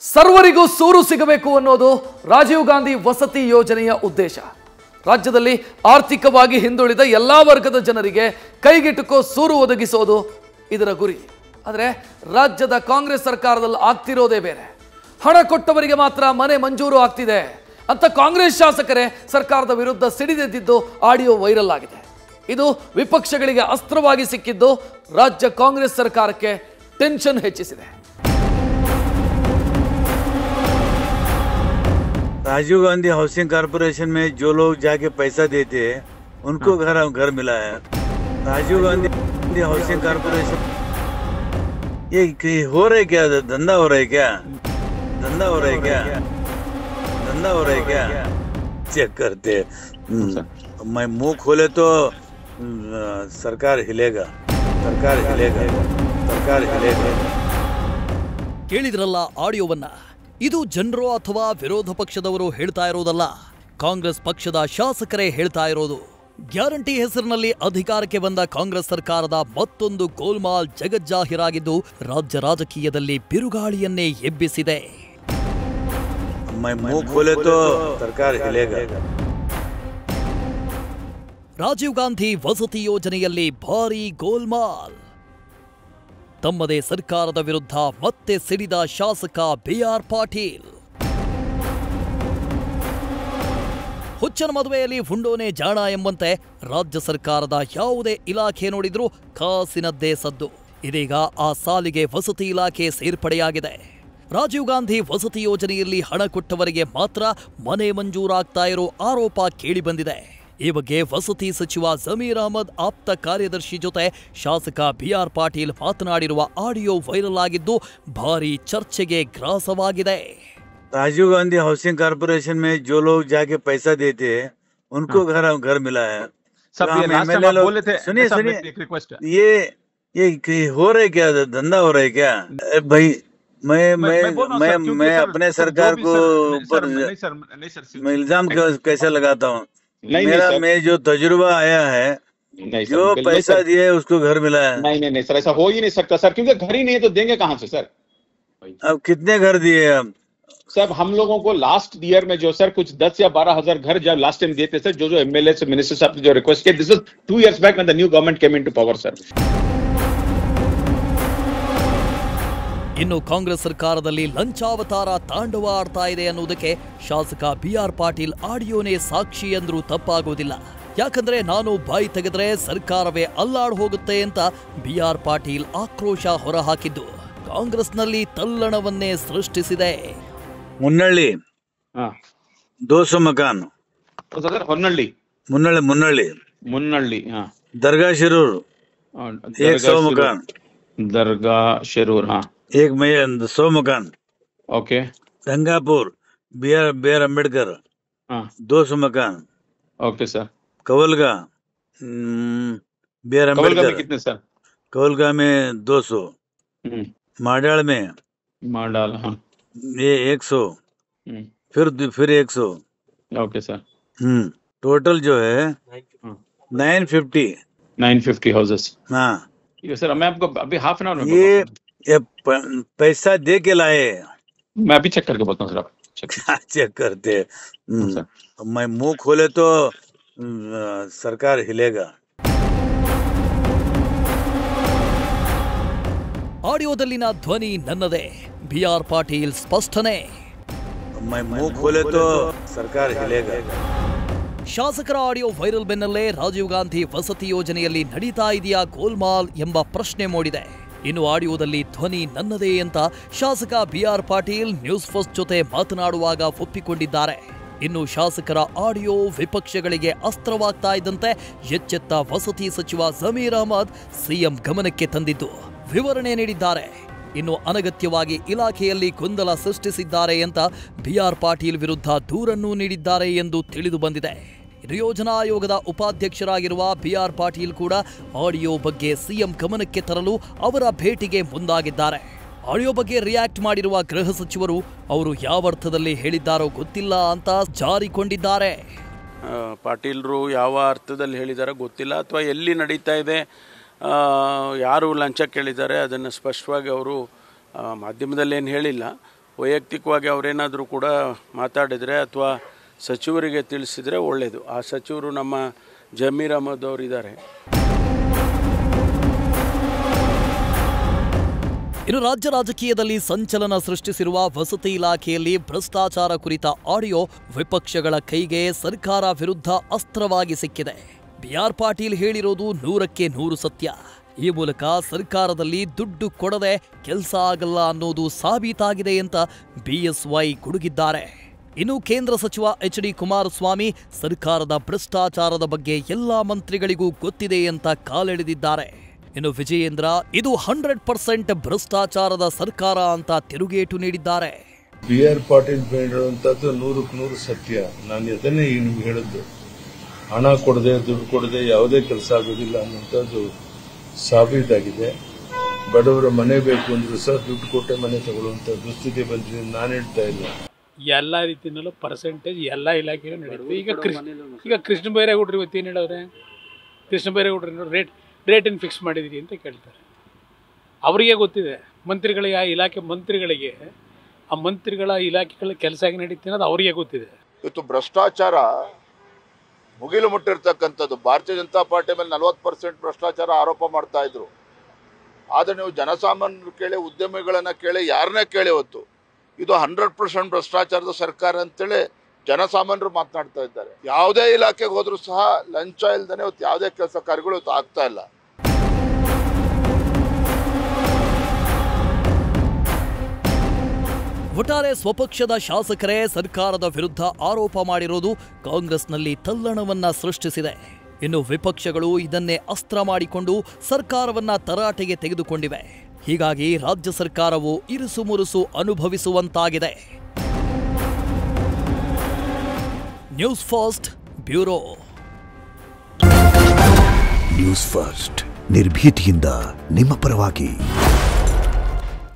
ಸರ್ವರಿಗೂ ಸೂರು ಸಿಗಬೇಕು ಅನ್ನೋದು ರಾಜೀವ್ ಗಾಂಧಿ ವಸತಿ ಯೋಜನೆಯ ಉದ್ದೇಶ. ರಾಜ್ಯದಲ್ಲಿ ಆರ್ಥಿಕವಾಗಿ ಹಿಂದುಳಿದ ಎಲ್ಲಾ ವರ್ಗದ ಜನರಿಗೆ ಕೈಗೆಟುಕೋ ಸೂರು ಒದಗಿಸೋದು ಇದರ ಗುರಿ. ಆದರೆ ರಾಜ್ಯದ ಕಾಂಗ್ರೆಸ್ ಸರ್ಕಾರದಲ್ಲಿ ಆಗ್ತಿರೋದೇ ಬೇರೆ. ಹಣ ಕೊಟ್ಟವರಿಗೆ ಮಾತ್ರ ಮನೆ ಮಂಜೂರು ಆಗ್ತಿದೆ ಅಂತ ಕಾಂಗ್ರೆಸ್ ಶಾಸಕರೇ ಸರ್ಕಾರದ ವಿರುದ್ಧ ಸಿಡಿದೆದ್ದಿದ್ದು ಆಡಿಯೋ ವೈರಲ್ ಆಗಿದೆ. ಇದು ವಿಪಕ್ಷಗಳಿಗೆ ಅಸ್ತ್ರವಾಗಿ ಸಿಕ್ಕಿದ್ದು ರಾಜ್ಯ ಕಾಂಗ್ರೆಸ್ ಸರ್ಕಾರಕ್ಕೆ ಟೆನ್ಷನ್ ಹೆಚ್ಚಿಸಿದೆ. राजीव गांधी हाउसिंग कॉर्पोरेशन में जो लोग जाके पैसा देते हैं उनको घर मिला है. राजीव गांधी हाउसिंग कॉर्पोरेशन ये हो रहा है क्या? धंधा हो रहा है क्या? धंधा हो रहा है क्या? धंधा हो रहा है क्या? चेक करते. मैं मुंह खोले तो सरकार हिलेगा, सरकार हिलेगा, सरकार हिलेगा. ಕೇಳಿದ್ರಲ್ಲ ಆಡಿಯೋವನ್ನ. ಇದು ಜನರು ಅಥವಾ ವಿರೋಧ ಪಕ್ಷದವರು ಹೇಳ್ತಾ ಇರೋದಲ್ಲ, ಕಾಂಗ್ರೆಸ್ ಪಕ್ಷದ ಶಾಸಕರೇ ಹೇಳ್ತಾ ಇರೋದು. ಗ್ಯಾರಂಟಿ ಹೆಸರಿನಲ್ಲಿ ಅಧಿಕಾರಕ್ಕೆ ಬಂದ ಕಾಂಗ್ರೆಸ್ ಸರ್ಕಾರದ ಮತ್ತೊಂದು ಗೋಲ್ಮಾಲ್ ಜಗಜ್ಜಾಹೀರಾಗಿದ್ದು ರಾಜ್ಯ ರಾಜಕೀಯದಲ್ಲಿ ಬಿರುಗಾಳಿಯನ್ನೇ ಎಬ್ಬಿಸಿದೆ. ರಾಜೀವ್ ಗಾಂಧಿ ವಸತಿ ಯೋಜನೆಯಲ್ಲಿ ಭಾರೀ ಗೋಲ್ಮಾಲ್. ತಮ್ಮದೇ ಸರ್ಕಾರದ ವಿರುದ್ಧ ಮತ್ತೆ ಸಿಡಿದ ಶಾಸಕ ಬಿಆರ್ ಪಾಟೀಲ್. ಹುಚ್ಚನ ಮದುವೆಯಲ್ಲಿ ಹುಂಡೋನೆ ಜಾಣ ಎಂಬಂತೆ ರಾಜ್ಯ ಸರ್ಕಾರದ ಯಾವುದೇ ಇಲಾಖೆ ನೋಡಿದ್ರೂ ಕಾಸಿನದ್ದೇ ಸದ್ದು. ಇದೀಗ ಆ ಸಾಲಿಗೆ ವಸತಿ ಇಲಾಖೆ ಸೇರ್ಪಡೆಯಾಗಿದೆ. ರಾಜೀವ್ ಗಾಂಧಿ ವಸತಿ ಯೋಜನೆಯಲ್ಲಿ ಹಣ ಕೊಟ್ಟವರಿಗೆ ಮಾತ್ರ ಮನೆ ಮಂಜೂರಾಗ್ತಾ ಇರೋ ಆರೋಪ ಕೇಳಿಬಂದಿದೆ. ಈ ಬಗ್ಗೆ ವಸತಿ ಸಚಿವ ಜಮೀರ್ ಅಹಮದ್ ಆಪ್ತ ಕಾರ್ಯದರ್ಶಿ ಜೊತೆ ಶಾಸಕ ಬಿಆರ್ ಪಾಟೀಲ್ ಮಾತನಾಡಿರುವ ಆಡಿಯೋ ವೈರಲ್ ಆಗಿದ್ದು ಭಾರೀ ಚರ್ಚೆಗೆ ಗ್ರಾಸವಾಗಿದೆ. राजीव गांधी हाउसिंग कॉर्पोरेशन में जो लोग जाके पैसा देते हैं उनको घर मिला है. सब बोले थे. सुनिए ये हो रहा है क्या? धंधा हो रहा है क्या? भाई मैं अपने सरकार को ऊपर मैं इल्जाम कैसे लगाता हूँ? मैं जो तजुर्बा आया है, जो पैसा दिए उसको घर मिला है. नहीं सर, ऐसा हो ही नहीं सकता सर, क्योंकि घर ही नहीं है तो देंगे कहाँ से सर? अब कितने घर दिए? अब सर हम लोगों को लास्ट ईयर में जो सर कुछ 10 या 12,000 घर जब लास्ट टाइम दिए थे सर, जो एमएलए से मिनिस्टर साहब ने जो रिक्वेस्ट किया, this is 2 years back when the new government came into power sir. ಇನ್ನು ಕಾಂಗ್ರೆಸ್ ಸರ್ಕಾರದಲ್ಲಿ ಲಂಚಾವತಾರ ತಾಂಡವ ಆಡ್ತಾ ಇದೆ ಅನ್ನೋದಕ್ಕೆ ಶಾಸಕ ಬಿಆರ್ ಪಾಟೀಲ್ ಆಡಿಯೋನೇ ಸಾಕ್ಷಿ ಅಂದ್ರೂ ತಪ್ಪಾಗೋದಿಲ್ಲ. ಯಾಕಂದ್ರೆ ನಾನು ಬಾಯಿ ತೆಗೆದ್ರೆ ಸರ್ಕಾರವೇ ಅಲ್ಲಾಡ್ ಹೋಗುತ್ತೆ ಅಂತ ಬಿಆರ್ ಪಾಟೀಲ್ ಆಕ್ರೋಶ ಹೊರಹಾಕಿದ್ದು ಕಾಂಗ್ರೆಸ್ನಲ್ಲಿ ತಲ್ಲಣವನ್ನೇ ಸೃಷ್ಟಿಸಿದೆ. ಮುನ್ನಳ್ಳಿ 200 ಮಕಾನ್. ಮುನ್ನಳ್ಳಿ दरगाह शिरूर 100 मकान. दरगाह शिरूर 100 मकान. Okay. Gangapur B R Ambedkar 200 मकान. Okay sir. Kavalga B R Ambedkar कितने सर? कवलगा में 200. माडाल में ये 100. फिर 100. Okay sir. टोटल जो है 950 हाउसेस. हाँ ये सर मैं आपको अभी हाफ एन आवर में ये पैसा दे के लाए. मैं अभी चेक करके बोलता हूँ सर. आप चेक करते. मैं मुंह खोले तो सरकार हिलेगा. ಆಡಿಯೋದಲ್ಲಿನ ಧ್ವನಿ ನನ್ನದೇ, ಬಿಆರ್ ಪಾಟೀಲ್ ಸ್ಪಷ್ಟನೆ. मैं मुंह खोले तो सरकार हिलेगा. ಶಾಸಕರ ಆಡಿಯೋ ವೈರಲ್ ಬೆನ್ನಲ್ಲೇ ರಾಜೀವ್ ಗಾಂಧಿ ವಸತಿ ಯೋಜನೆಯಲ್ಲಿ ನಡೀತಾ ಇದೆಯಾ ಗೋಲ್ಮಾಲ್ ಎಂಬ ಪ್ರಶ್ನೆ ಮೂಡಿದೆ. ಇನ್ನು ಆಡಿಯೋದಲ್ಲಿ ಧ್ವನಿ ನನ್ನದೇ ಅಂತ ಶಾಸಕ ಬಿಆರ್ ಪಾಟೀಲ್ ನ್ಯೂಸ್ ಫಸ್ಟ್ ಜೊತೆ ಮಾತನಾಡುವಾಗ ಒಪ್ಪಿಕೊಂಡಿದ್ದಾರೆ. ಇನ್ನು ಶಾಸಕರ ಆಡಿಯೋ ವಿಪಕ್ಷಗಳಿಗೆ ಅಸ್ತ್ರವಾಗ್ತಾ ಇದ್ದಂತೆ ಎಚ್ಚೆತ್ತ ವಸತಿ ಸಚಿವ ಜಮೀರ್ ಅಹಮದ್ ಸಿಎಂ ಗಮನಕ್ಕೆ ತಂದಿದ್ದು ವಿವರಣೆ ನೀಡಿದ್ದಾರೆ. ಇನ್ನು ಅನಗತ್ಯವಾಗಿ ಇಲಾಖೆಯಲ್ಲಿ ಗೊಂದಲ ಸೃಷ್ಟಿಸಿದ್ದಾರೆ ಅಂತ ಬಿಆರ್ ಪಾಟೀಲ್ ವಿರುದ್ಧ ದೂರನ್ನೂ ನೀಡಿದ್ದಾರೆ ಎಂದು ತಿಳಿದು ಬಂದಿದೆ. ಯೋಜನಾ ಆಯೋಗದ ಉಪಾಧ್ಯಕ್ಷರಾಗಿರುವ ಬಿಆರ್ ಪಾಟೀಲ್ ಕೂಡ ಆಡಿಯೋ ಬಗ್ಗೆ ಸಿಎಂ ಗಮನಕ್ಕೆ ತರಲು ಅವರ ಭೇಟಿಗೆ ಮುಂದಾಗಿದ್ದಾರೆ. ಆಡಿಯೋ ಬಗ್ಗೆ ರಿಯಾಕ್ಟ್ ಮಾಡಿರುವ ಗೃಹ ಸಚಿವರು ಅವರು ಯಾವ ಅರ್ಥದಲ್ಲಿ ಹೇಳಿದ್ದಾರೋ ಗೊತ್ತಿಲ್ಲ ಅಂತ ಜಾರಿಕೊಂಡಿದ್ದಾರೆ. ಪಾಟೀಲ್ರು ಯಾವ ಅರ್ಥದಲ್ಲಿ ಹೇಳಿದಾರೋ ಗೊತ್ತಿಲ್ಲ, ಅಥವಾ ಎಲ್ಲಿ ನಡೀತಾ ಇದೆ, ಯಾರು ಲಂಚ ಕೇಳಿದ್ದಾರೆ ಅದನ್ನು ಸ್ಪಷ್ಟವಾಗಿ ಅವರು ಮಾಧ್ಯಮದಲ್ಲಿ ಏನು ಹೇಳಿಲ್ಲ. ವೈಯಕ್ತಿಕವಾಗಿ ಅವರೇನಾದರೂ ಕೂಡ ಮಾತಾಡಿದರೆ ಅಥವಾ ಸಚಿವರಿಗೆ ತಿಳಿಸಿದರೆ ಒಳ್ಳೆಯದು. ಆ ಸಚಿವರು ನಮ್ಮ ಜಮೀರ್ ಅಹಮದ್ ಅವರಿದ್ದಾರೆ. ಇನ್ನು ರಾಜ್ಯ ರಾಜಕೀಯದಲ್ಲಿ ಸಂಚಲನ ಸೃಷ್ಟಿಸಿರುವ ವಸತಿ ಇಲಾಖೆಯಲ್ಲಿ ಭ್ರಷ್ಟಾಚಾರ ಕುರಿತ ಆಡಿಯೋ ವಿಪಕ್ಷಗಳ ಕೈಗೆ ಸರ್ಕಾರ ವಿರುದ್ಧ ಅಸ್ತ್ರವಾಗಿ ಸಿಕ್ಕಿದೆ. BR ಪಾಟೀಲ್ ಹೇಳಿರೋದು 100ಕ್ಕೆ 100 ಸತ್ಯ. ಈ ಮೂಲಕ ಸರ್ಕಾರದಲ್ಲಿ ದುಡ್ಡು ಕೊಡದೆ ಕೆಲಸ ಆಗಲ್ಲ ಅನ್ನೋದು ಸಾಬೀತಾಗಿದೆ ಅಂತ BSY ಗುಡುಗಿದ್ದಾರೆ. ಇನ್ನು ಕೇಂದ್ರ ಸಚಿವ HD ಕುಮಾರಸ್ವಾಮಿ ಸರ್ಕಾರದ ಭ್ರಷ್ಟಾಚಾರದ ಬಗ್ಗೆ ಎಲ್ಲಾ ಮಂತ್ರಿಗಳಿಗೂ ಗೊತ್ತಿದೆ ಅಂತ ಕಾಲೆಳೆದಿದ್ದಾರೆ. ಇನ್ನು ವಿಜಯೇಂದ್ರ ಇದು 100% ಭ್ರಷ್ಟಾಚಾರದ ಸರ್ಕಾರ ಅಂತ ತಿರುಗೇಟು ನೀಡಿದ್ದಾರೆ. BR ಪಾಟೀಲ್ ಹೇಳುವಂತದ್ದು 100ಕ್ಕೆ 100 ಸತ್ಯ. ನಾನು ಅದನ್ನೇ ನಿಮ್ಗೆ ಹೇಳಿದ್ದು, ಹಣ ಕೊಡದೆ ದುಡ್ಡು ಕೊಡದೆ ಯಾವುದೇ ಕೆಲಸ ಆಗೋದಿಲ್ಲ ಅನ್ನುವಂಥದ್ದು ಸಾಬೀತಾಗಿದೆ. ಬಡವರ ಮನೆ ಬೇಕು ಅಂದ್ರೂ ಸಹ ದುಡ್ಡು ಕೊಟ್ಟೆ ಮನೆ ತಗೊಳ್ಳುವಂತ ದುಸ್ಥಿತಿ ಬಂದಿದೆ. ನಾನು ಹೇಳ್ತಾ ಇಲ್ಲ, ಎಲ್ಲ ರೀತಿಯಲ್ಲೂ ಪರ್ಸೆಂಟೇಜ್ ಎಲ್ಲ ಇಲಾಖೆಯಲ್ಲೂ ನಡೆಯುತ್ತೆ. ಈಗ ಕೃಷ್ಣ ಬೈರೇಗೌಡರು ಇವತ್ತೇನು ಹೇಳೋರೆ, ಕೃಷ್ಣ ಬೈರೇಗೌಡರು ರೇಟನ್ನು ಫಿಕ್ಸ್ ಮಾಡಿದಿರಿ ಅಂತ ಕೇಳ್ತಾರೆ. ಅವರಿಗೆ ಗೊತ್ತಿದೆ, ಮಂತ್ರಿಗಳಿಗೆ, ಆ ಇಲಾಖೆ ಮಂತ್ರಿಗಳಿಗೆ, ಆ ಮಂತ್ರಿಗಳ ಇಲಾಖೆಗಳ ಕೆಲಸ ಹೇಗೆ ನಡೀತೀನಿ ಅನ್ನೋದು ಅವರಿಗೆ ಗೊತ್ತಿದೆ. ಇವತ್ತು ಭ್ರಷ್ಟಾಚಾರ ಮುಗಿಲು ಮುಟ್ಟಿರ್ತಕ್ಕಂಥದ್ದು. ಭಾರತೀಯ ಜನತಾ ಪಾರ್ಟಿ ಮೇಲೆ 40% ಭ್ರಷ್ಟಾಚಾರ ಆರೋಪ ಮಾಡ್ತಾ ಇದ್ರು. ಆದರೆ ನೀವು ಜನಸಾಮಾನ್ಯರು ಕೇಳಿ, ಉದ್ಯಮಿಗಳನ್ನ ಕೇಳಿ, ಯಾರನ್ನೇ ಕೇಳಿ, ಇವತ್ತು ಇದು 100% ಭ್ರಷ್ಟಾಚಾರದ ಸರ್ಕಾರ ಅಂತೇಳಿ ಜನಸಾಮಾನ್ಯರು ಮಾತನಾಡ್ತಾ ಇದ್ದಾರೆ. ಯಾವುದೇ ಇಲಾಖೆಗೆ ಹೋದ್ರೂ ಸಹ ಲಂಚ ಇಲ್ದೇನೆ ಇವತ್ತು ಯಾವುದೇ ಕೆಲಸ ಕಾರ್ಯಗಳು ಇವತ್ತು ಆಗ್ತಾ ಇಲ್ಲ. ಒಟ್ಟಾರೆ ಸ್ವಪಕ್ಷದ ಶಾಸಕರೇ ಸರ್ಕಾರದ ವಿರುದ್ಧ ಆರೋಪ ಮಾಡಿರೋದು ಕಾಂಗ್ರೆಸ್ನಲ್ಲಿ ತಲ್ಲಣವನ್ನ ಸೃಷ್ಟಿಸಿದೆ. ಇನ್ನು ವಿಪಕ್ಷಗಳು ಇದನ್ನೇ ಅಸ್ತ್ರ ಮಾಡಿಕೊಂಡು ಸರ್ಕಾರವನ್ನ ತರಾಟೆಗೆ ತೆಗೆದುಕೊಂಡಿವೆ. ಹೀಗಾಗಿ ರಾಜ್ಯ ಸರ್ಕಾರವು ಇರುಸು ಮುರುಸು ಅನುಭವಿಸುವಂತಾಗಿದೆ. News first bureau. News first ನಿರ್ಭೀತಿಯಿಂದ ನಿಮ್ಮ ಪರವಾಗಿ.